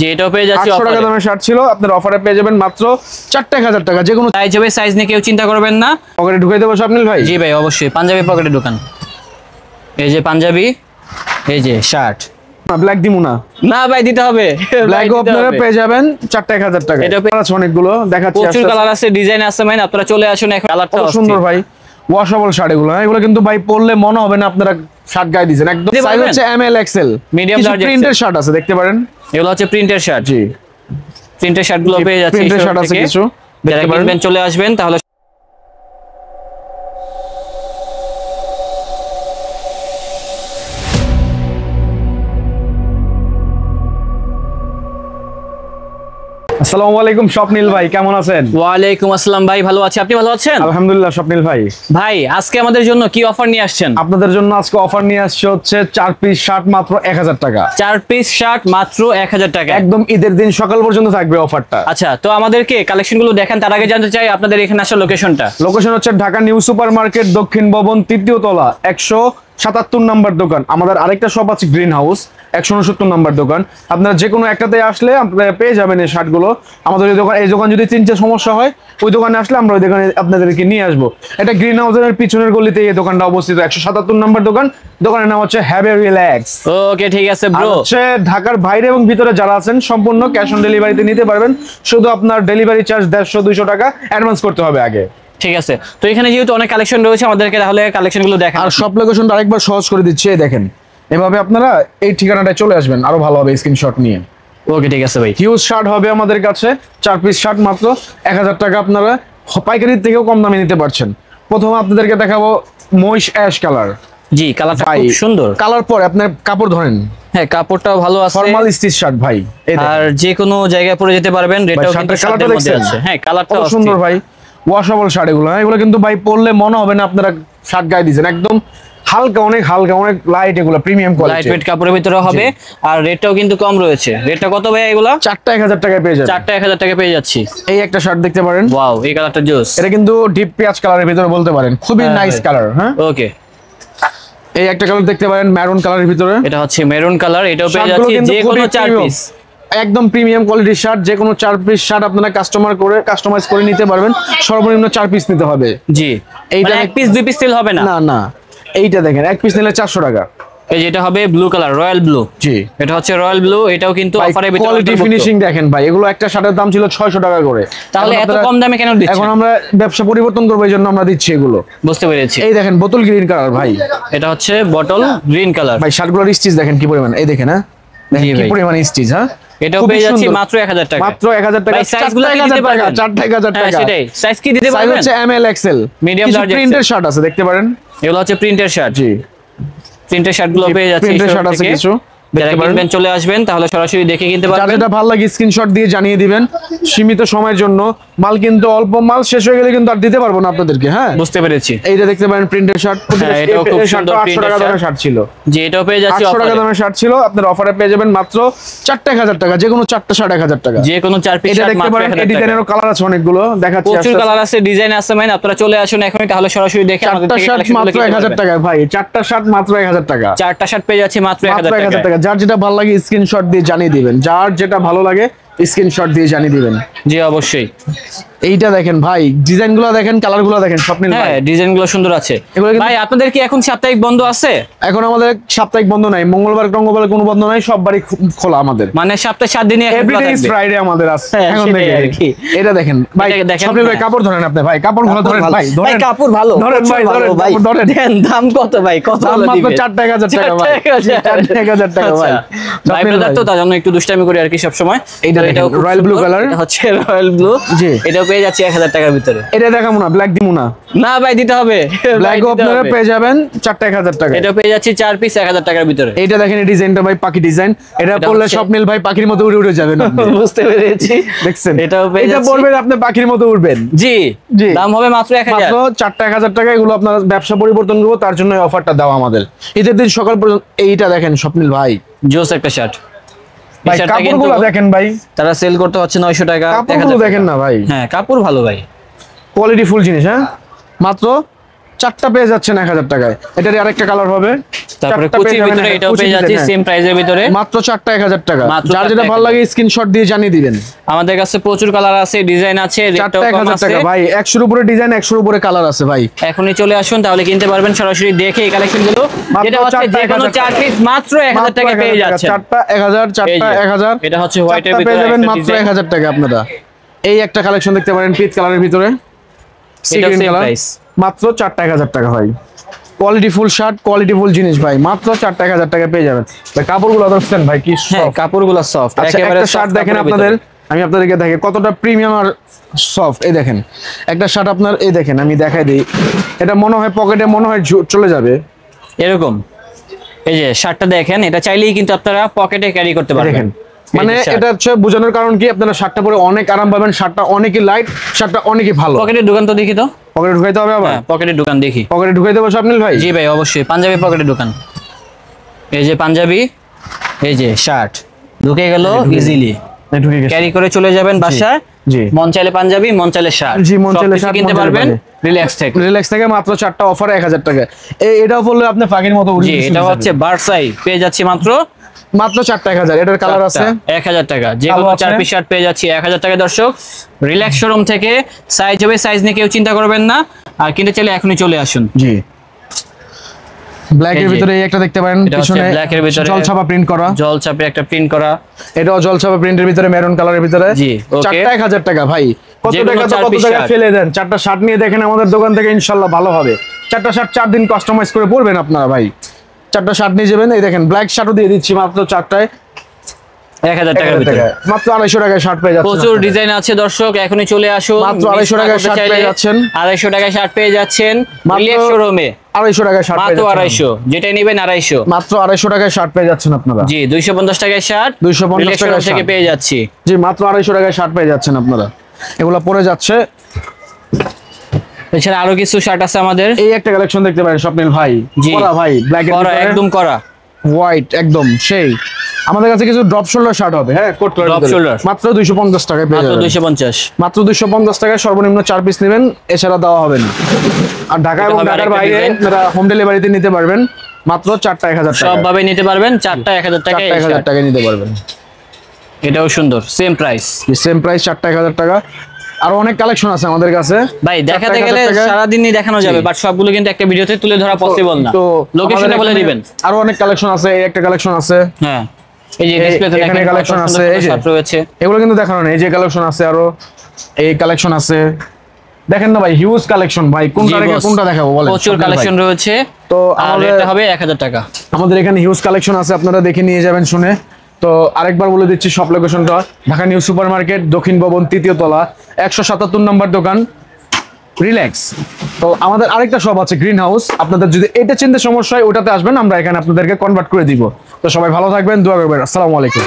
জি এটাও পেয়ে যাচ্ছে 800 টাকা দামের শার্ট ছিল, আপনার অফারে পেয়ে যাবেন মাত্র 1000 টাকা। যে কোনো সাইজ হবে, সাইজ নিয়ে কেউ চিন্তা করবেন না। পকেটে ঢুকাই দেবো স্বপ্নিল ভাই। জি ভাই অবশ্যই, পাঞ্জাবি পকেটে ঢোকান। এই যে পাঞ্জাবি, এই যে শার্ট। ব্ল্যাক দিমু না? না ভাই দিতে হবে, ব্ল্যাক আপনারা পেয়ে যাবেন 1000 টাকা। এটা আছে অনেকগুলো দেখাচ্ছি, প্রচুর কালার আছে, ডিজাইন আছে, মানে আপনারা চলে আসুন। এখন কালারটা সুন্দর ভাই, ওয়াশেবল শার্ট এগুলো। এগুলো কিন্তু ভাই পরলে মনে হবে না আপনারা শার্ট গায়ে দিয়েছেন। একদম সাইজ হচ্ছে M L XL, medium large প্রিন্টের শার্ট আছে, দেখতে পারেন। এগুলো হচ্ছে প্রিন্টের শার্ট। জি প্রিন্টের শার্টগুলো পেয়ে যাচ্ছে, প্রিন্টের শার্ট আছে কিছু, দেখতে পারেন। চলে আসবেন তাহলে। আসসালামু আলাইকুম স্বপ্নিল ভাই, কেমন আছেন? ওয়ালাইকুম আসসালাম ভাই, ভালো আছি, আপনি ভালো আছেন? আলহামদুলিল্লাহ স্বপ্নিল ভাই। ভাই আজকে আমাদের জন্য কি অফার নিয়ে আসছেন? আপনাদের জন্য আজকে অফার নিয়ে আসছে হচ্ছে 4 পিস শার্ট মাত্র 1000 টাকা। 4 পিস শার্ট মাত্র 1000 টাকা, একদম ঈদের দিন সকাল পর্যন্ত থাকবে অফারটা। আচ্ছা, তো আমাদেরকে কালেকশনগুলো দেখান, তার আগে জানতে চাই আপনাদের এখানে আসার লোকেশনটা। লোকেশন হচ্ছে ঢাকা নিউ সুপার মার্কেট, দক্ষিণ ভবন, 3য় তলা, 177 নম্বর দোকান। আমাদের আরেকটা শপ আছে গ্রিন হাউস, 169 নম্বর দোকান। আপনারা যে কোনো একটাতে আসলে আপনারা পেয়ে যাবেন এই শার্টগুলো। আমাদের এই দোকান যদি তিনটে সমস্যা হয়, ওই দোকানে আসলে আমরা ওই দোকানে আপনাদেরকে নিয়ে আসবো। এটা গ্রিন হাউসের পিছনের গলিতে এই দোকানটা অবস্থিত, 177 নম্বর দোকান। দোকানের নাম হচ্ছে হ্যাভ এ রিল্যাক্স। ওকে ঠিক আছে ব্রো। হচ্ছে ঢাকার বাইরে এবং ভিতরে যারা আছেন সম্পূর্ণ ক্যাশ অন ডেলিভারিতে নিতে পারবেন। শুধু আপনার ডেলিভারি চার্জ 150-200 টাকা অ্যাডভান্স করতে হবে আগে। ঠিক আছে, তো এখানে যেহেতু অনেক কালেকশন রয়েছে, আমাদেরকে তাহলে কালেকশনগুলো দেখান। আর সব লোকেশনটা আরেকবার সহজ করে দিচ্ছি, এই দেখেন। এভাবে আপনারা এই ঠিকানাটায় চলে আসবেন, আরো ভালো হবে স্ক্রিনশট নিয়ে। ওকে ঠিক আছে ভাই। হিউজ শার্ট হবে আমাদের কাছে, 4 পিস শার্ট মাত্র 1000 টাকা। আপনারা পাইকারির থেকেও কম দামে নিতে পারছেন। প্রথমে আপনাদেরকে দেখাবো মহিষ অ্যাশ কালার। জি কালারটা খুব সুন্দর। কালার পরে আপনার কাপড় ধরেন, হ্যাঁ কাপড়টাও ভালো আছে, ফর্মাল স্টিচ শার্ট ভাই। আর যে কোনো জায়গায় পরে যেতে পারবেন। রেটটাও কিন্তু কালারটা দেখছেন? হ্যাঁ কালারটা সুন্দর ভাই, ওয়াশেবল শার্ট এগুলো। এগুলো কিন্তু ভাই পরলে মনে হবে না আপনারা শার্ট গায়ে দিয়েছেন। একদম হালকা, অনেক হালকা, অনেক লাইট, এগুলো প্রিমিয়াম কোয়ালিটি, লাইট ওয়েট কাপড়ের ভিতরে হবে। আর রেটটাও কিন্তু কম রয়েছে। রেটটা কত ভাই এগুলা? 4টা 1000 টাকায় পেয়ে যাবেন। 4টা 1000 টাকা পেয়ে যাচ্ছি। এই একটা শার্ট দেখতে পারেন, ওয়াও এই কালারটা জোস। এটা কিন্তু ডিপ পেঁয়াজ কালারের ভিতরে বলতে পারেন, খুবই নাইস কালার। হ্যাঁ ওকে, এই একটা কালার দেখতে পারেন মেরুন কালারের ভিতরে, এটা হচ্ছে মেরুন কালার। এটাও পেয়ে যাচ্ছি যে কোনো 4 পিস, একদম প্রিমিয়াম কোয়ালিটির শার্ট। যে কোনো 4 পিস শার্ট আপনারা কাস্টমাইজ করে নিতে পারবেন। সর্বনিম্ন 4 পিস নিতে হবে। জি এইটা এক পিস 2 পিস সেল হবে না। না না, এইটা দেখেন, এক পিস নিলে 400 টাকা। এই যেটা হবে ব্লু কালার, রয়্যাল ব্লু। জি এটা হচ্ছে রয়্যাল ব্লু। এটাও কিন্তু অফারের ভিতরে কোয়ালিটি ফিনিশিং দেখেন ভাই। এগুলো একটা শার্টের দাম ছিল 600 টাকা করে, তাহলে এত কম দামে কেন দিচ্ছেন? এখন আমরা ব্যবসা পরিবর্তন করব, এই জন্য আমরা দিচ্ছি এগুলো। বুঝতে পেরেছি। এই দেখেন বোতল গ্রিন কালার ভাই, এটা হচ্ছে বটল গ্রিন কালার। ভাই শার্টগুলোর স্টিচ দেখেন কি পরিমাণ, এই দেখেন। হ্যাঁ দেখেন কি পরিমাণ স্টিচ। হ্যাঁ এটাও পেয়ে যাচ্ছি মাত্র 1000 টাকা। মাত্র 1000 টাকা। সাইজগুলো কি দিতে পারবেন? 4টা 1000 টাকা। সেটাই, সাইজ কি দিতে পারবেন? সাইজ হচ্ছে M L XL, medium large প্রিন্টের শার্ট আছে, দেখতে পারেন। এগুলো হচ্ছে প্রিন্টের শার্ট। জি প্রিন্টের শার্টগুলো পেয়ে যাচ্ছে। প্রিন্টের শার্ট আছে কিছু, দেখতে পারেন। চলে আসবেন তাহলে সরাসরি দেখে কিনতে পারবেন। যেটা ভালো লাগে স্ক্রিনশট দিয়ে জানিয়ে দিবেন। সীমিত সময়ের জন্য মাল, কিন্তু অল্প মাল শেষ হয়ে গেলে কিন্তু আর দিতে পারবো না আপনাদেরকে। হ্যাঁ বুঝতে পেরেছি। এইটা দেখতে পারেন প্রিন্টের শার্ট, এটাও খুব সুন্দর 800 টাকা দামের শার্ট ছিল। জি এটাও পেয়ে যাচ্ছে 800 টাকা দামের শার্ট ছিল, আপনার অফারে পেয়ে যাবেন মাত্র 4টা 1000 টাকা। যে কোনো 4টা শার্ট 1000 টাকা। যে কোনো 4 পিস এটা শার্ট দেখতে মাত্র পারেন। 1000 এই টাকা। ডিজাইনেরও কালার আছে অনেকগুলো, দেখাচ্ছি। প্রচুর কালার আছে, ডিজাইন আছে, মানে আপনারা চলে আসুন এখনই, তাহলে সরাসরি দেখে আমাদের থেকে শার্ট মাত্র 1000 টাকা ভাই। 4টা শার্ট মাত্র 1000 টাকা। 4টা শার্ট পেয়ে যাচ্ছে মাত্র 1000 টাকা। যার যেটা ভালো লাগে স্ক্রিনশট দিয়ে জানিয়ে দিবেন। যার যেটা ভালো লাগে স্ক্রিনশট দিয়ে জানিয়ে দিবেন। জি অবশ্যই। এইটা দেখেন ভাই, ডিজাইনগুলো দেখেন, কালারগুলো দেখেন স্বপ্নিল ভাই। হ্যাঁ ডিজাইনগুলো সুন্দর আছে। ভাই আপনাদের কি এখন সাপ্তাহিক বন্ধ আছে? এখন আমাদের সাপ্তাহিক বন্ধ নাই, মঙ্গলবার টঙ্গলবার কোনো বন্ধ নাই, সব বাড়ি খোলা আমাদের। মানে সপ্তাহে 7 দিনই এভরিডে ইজ ফ্রাইডে আমাদের আছে এখন থেকে আর কি। এটা দেখেন ভাই, স্বপ্নিল ভাই কাপড় ধরেন আপনি ভাই, কাপড়গুলো ধরেন ভাই, ভাই কাপড় ভালো ধরেন ভাই, ধরেন দেন। দাম কত ভাই? কত দাম মাত্র 4টা 1000 টাকা ভাই। 4টা 1000 টাকা ভাই। ভাই ব্রাদার তো তার জন্য একটু দুষ্টামি করি আর কি সব সময়। এইটা দেখেন রয়্যাল ব্লু কালার, এটা হচ্ছে রয়্যাল ব্লু। জি এটাও পেয়ে যাচ্ছে 1000 টাকার ভিতরে। এটা দেখাবো না, ব্ল্যাক দিমু না। না ভাই দিতে হবে, ব্ল্যাক আপনারা পেয়ে যাবেন 4টা 1000 টাকা। এটা পেয়ে যাচ্ছে 4 পিস 1000 টাকার ভিতরে। এইটা দেখেন, এই ডিজাইনটা ভাই পাখি ডিজাইন। এটা পরলে স্বপ্নিল ভাই পাখির মতো উড়ে উড়ে যাবেন। বুঝতে পেরেছি, দেখছেন? এটাও পেয়ে যাচ্ছে। এটা পরবেন আপনি পাখির মতো উড়বেন। জি জি, দাম হবে মাত্র 1000। মাত্র 4টা 1000 টাকা। এগুলো আপনারা ব্যবসা পরিবর্তন করবো, তার জন্য এই অফারটা দাও আমাদের। ঈদের দিন সকাল পর্যন্ত। এইটা দেখেন স্বপ্নিল ভাই, জোস একটা শার্ট। ভাই কাপড়গুলো দেখেন ভাই, তারা সেল করতে হচ্ছে 900 টাকা। কাপড়গুলো দেখেন না ভাই, হ্যাঁ কাপড় ভালো ভাই, কোয়ালিটি ফুল জিনিস। হ্যাঁ মাত্র চারটা পেয়ে যাচ্ছেন 1000 টাকায়। এটারই আরেকটা কালার হবে। তারপরে চারটা কুচির পেয়ে যাবেন, ভিতরে এটাও কুচির পেয়ে যাচ্ছি ভিতরে, সেম প্রাইজের ভিতরে মাত্র চারটা 1000 টাকা। মাত্র যার যেটা চারটা ভালো লাগে স্ক্রিনশট দিয়ে জানিয়ে দিবেন। আমাদের কাছে প্রচুর কালার আছে, ডিজাইন আছে, চারটা রেটটাও কম 1000 আছে। টাকা ভাই, 100 উপরে ডিজাইন, 100 উপরে কালার আছে ভাই। এখনই চলে আসুন, তাহলে কিনতে পারবেন সরাসরি দেখে এই কালেকশনগুলো। মাত্র যেটা হচ্ছে চারটা যে কোনো 1000 4 পিস মাত্র 1000 টাকা পেয়ে যাচ্ছেন। চারটা 1000, চারটা 1000। এটা হচ্ছে হোয়াইটের চারটা ভিতরে পেয়ে যাবেন একটা মাত্র ডিজাইন। 1000 টাকা আপনারা। এই একটা কালেকশন দেখতে পারেন পিচ কালারের ভিতরে, সি এটাও গ্রিন same কালার, price। মাত্র চারটা 1000 টাকা ভাই। Quality full shirt, quality full জিনিস ভাই, মাত্র চারটা 1000 টাকা পেয়ে যাবেন ভাই। কাপড়গুলো দেখছেন ভাই কি হ্যাঁ, soft। কাপড়গুলো সফট, আচ্ছা, একেবারে একটা শার্ট soft দেখেন কাপড়ের আপনাদের, ভিতরে। আমি আপনাদেরকে দেখে কতটা প্রিমিয়াম আর সফট। এই দেখেন একটা শার্ট আপনার, এই দেখেন আমি দেখাই দিই, এটা মনে হয় পকেটে মনে হয় চলে যাবে এরকম। এই যে শার্টটা দেখেন, এটা চাইলেই কিন্তু আপনারা পকেটে ক্যারি করতে পারবেন। দেখেন মানে এটা হচ্ছে বোঝানোর কারণ কি, আপনারা শার্টটা পরে অনেক আরাম পাবেন। শার্টটা অনেকই লাইট, শার্টটা অনেকই ভালো। পকেটের দোকান তো দেখি তো। পকেটে ঢুকাইতে হবে আবার? হ্যাঁ, পকেটের দোকান দেখি। পকেটে ঢুকাই দেবো স্বপ্নিল ভাই? জি ভাই, অবশ্যই। পাঞ্জাবি পকেটের দোকান। এই যে পাঞ্জাবি, এই যে শার্ট ঢুকে গেল ইজিলি, ঢুকে গেছে। ক্যারি করে চলে যাবেন বাসায়। জি মন চাইলে পাঞ্জাবি, মন চাইলে শার্ট, জি, মন চাইলে সবকিছু শার্ট, কিনতে মন চাইলে পারবেন পাঞ্জাবি। রিল্যাক্স থেকে। রিল্যাক্স থেকে মাত্র চারটা অফার 1000 টাকা। এটাও বললে আপনি ফাঁকির মতো জি, এটা হচ্ছে বারসাই, পেয়ে যাচ্ছি মাত্র মাত্র চারটা 1000। এটার কালার আছে 1000 টাকা। যে কালো কোনো আছে। 4 পিস শার্ট পেয়ে যাচ্ছি 1000 টাকা। দর্শক, রিল্যাক্স শোরুম থেকে সাইজ হবে, সাইজ নিয়ে কেউ চিন্তা করবেন না। আর কিনতে চাইলে এখনই চলে আসুন। জি। ব্ল্যাক এর এই যে। ভিতরে এই একটা দেখতে পারেন, এটা হচ্ছে পিছনে black এর ভিতরে জলছাপা প্রিন্ট করা। জল চাপে একটা প্রিন্ট করা। এটাও জলছাপা প্রিন্টের ভিতরে, মেরুন কালারের ভিতরে। জি, okay। চারটা 1000 টাকা ভাই। কত যে কোনো টাকা তো 4 কত piece টাকা shirt। ফেলে দেন, চারটা শার্ট নিয়ে দেখেন আমাদের দোকান থেকে, ইনশাআল্লাহ ভালো হবে। চারটা শার্ট 4 দিন কাস্টমাইজ করে পরবেন আপনারা ভাই। চারটা শার্ট নিয়ে যাবেন। এই দেখেন ব্ল্যাক শার্টও দিয়ে দিচ্ছি মাত্র চারটায় 1000 টাকার 1000 ভিতরে। টাকায়। মাত্র 250 টাকায় শার্ট পেয়ে যাচ্ছেন প্রচুর আপনারা। ডিজাইন আছে দর্শক, এখনই চলে আসুন। মাত্র 250 টাকায় শার্ট পেয়ে যাচ্ছেন। 250 টাকায় শার্ট পেয়ে যাচ্ছেন মাত্র রিল্যাক্স শোরুমে। 250 টাকায় শার্ট পেয়ে মাত্র যাচ্ছেন। 250, যেটা নেবেন 250। মাত্র 250 টাকায় শার্ট পেয়ে যাচ্ছেন আপনারা। জি, 250 টাকায় শার্ট 250 রিল্যাক্স টাকায় শোরুম থেকে শার্ট। পেয়ে যাচ্ছি। জি, মাত্র 250 টাকায় শার্ট পেয়ে যাচ্ছেন আপনারা। এগুলা পরে যাচ্ছে। এছাড়া আরো কিছু শার্ট আছে আমাদের। এই একটা কালেকশন দেখতে পারেন স্বপ্নিল ভাই, জি। করা ভাই, ব্ল্যাক এর করা, ভিতরে একদম করা। হোয়াইট একদম সেই। আমাদের কাছে কিছু ড্রপ শোল্ডার শার্ট হবে, হ্যাঁ, কোট কলার Drop ভিতরে। shoulder। মাত্র 250 টাকায় পেয়ে মাত্র যাবেন। 250। মাত্র 250 টাকায় সর্বনিম্ন 4 পিস নেবেন, এছাড়া দেওয়া হবে না। আর ঢাকা এটা এবং হবে ঢাকার আরেকটা বাইরে design। আপনারা হোম ডেলিভারিতে নিতে পারবেন মাত্র চারটা 1000 টাকা। সব ভাবে নিতে পারবেন, চারটা 1000 টাকায়। চারটা 1000 টাকায় নিতে পারবেন। এটাও সুন্দর, সেম প্রাইস। সেম প্রাইস, চারটা 1000 টাকা। আরো অনেক কালেকশন আছে আমাদের কাছে ভাই, দেখাতে চারটা গেলে 1000 টাকা। সারাদিনই দেখানো যাবে, বাট সবগুলো কিন্তু একটা ভিডিওতে তুলে ধরা পসিবল না। তো লোকেশনটা আমাদের বলে এখানে দিবেন। আরো অনেক কালেকশন আছে, এই একটা কালেকশন আছে, হ্যাঁ, এই যে এই- ডিসপ্লেতে এখানে দেখেন collection কত আছে, সুন্দর এই যে। শার্ট রয়েছে। এগুলো কিন্তু দেখানো নেই। এই যে কালেকশন আছে, আরো এই কালেকশন আছে, দেখেন না ভাই, হিউজ কালেকশন ভাই। কোনটা জি রেখে boss, কোনটা দেখাবো বলেন? প্রচুর স্বপ্নিল ভাই। কালেকশন রয়েছে। তো আর আমাদের এটা হবে 1000 টাকা। আমাদের এখানে হিউজ কালেকশন আছে, আপনারা দেখে নিয়ে যাবেন শুনে। তো আরেকবার বলে দিচ্ছি সব লোকেশনটা, ঢাকা নিউ সুপার মার্কেট, দক্ষিণ ভবন, 3য় তলা, 177 নম্বর দোকান, রিল্যাক্স। তো আমাদের আরেকটা শপ আছে গ্রিন হাউস। আপনাদের যদি এটা চিনতে সমস্যা হয় ওটাতে আসবেন, আমরা এখানে আপনাদেরকে কনভার্ট করে দিব। তো সবাই ভালো থাকবেন, দোয়া করবেন। আসসালামু আলাইকুম।